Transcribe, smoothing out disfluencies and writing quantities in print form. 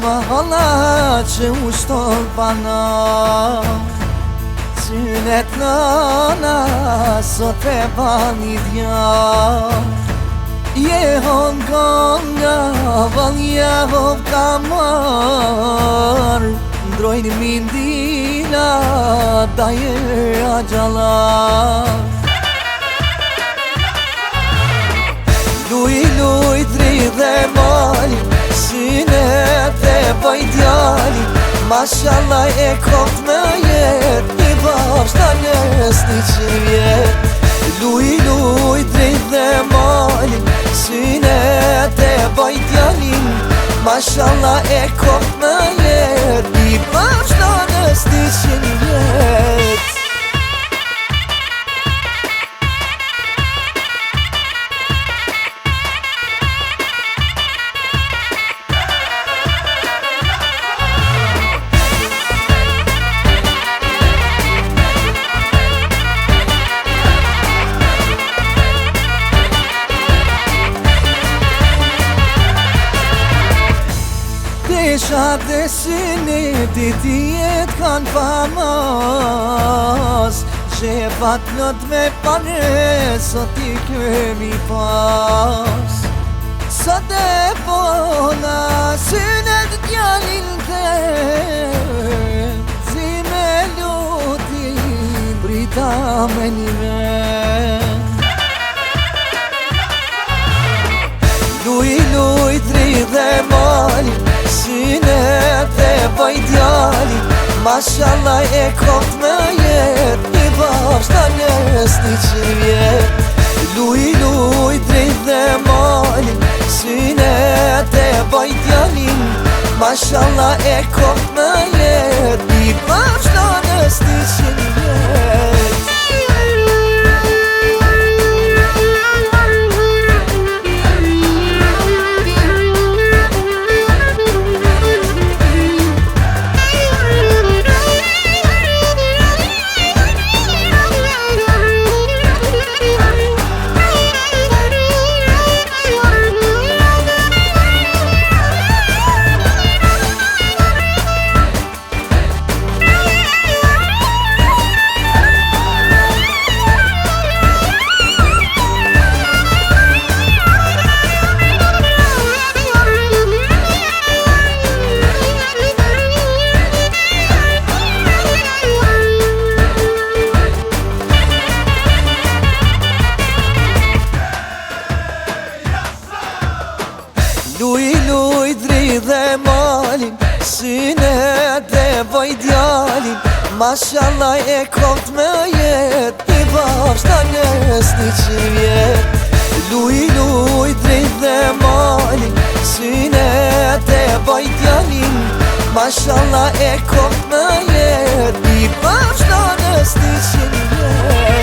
ma hala që u shton pana Synet nana sot e bani djar Je hongonga valja hov kamar Ndrojnë mindina da je agjalar Luj, luj, dridhe mali Synet e bajdjali Mashallah e koft me jet I bashkë ta njës një që jet Luj, luj, dridhe mali Synet e bajdjalin Mashallah e koft me jet I bashkë ta njës një që jet Desha dhe synetit jet kan famas Shefat not me pare sot I kemi pas Sot e bona synet djalin tem Si me lutin brita me një ven Luj, luj, dridhe mali Synet e bajdjali Mashallah e koft me jet I bashkë ta njës një që jet Luj, luj, dridhe mali Synet e bajdjalin Mashallah e koft me jet I bashkë ta njës një që jet Luj, luj, dridhe malin Synet e bajdjalin Mashallah e koft me jet I bashkë ta njës një që jet Luj, luj, dridhe malin Synet e bajdjalin Mashallah e koft me jet I bashkë ta njës një që jet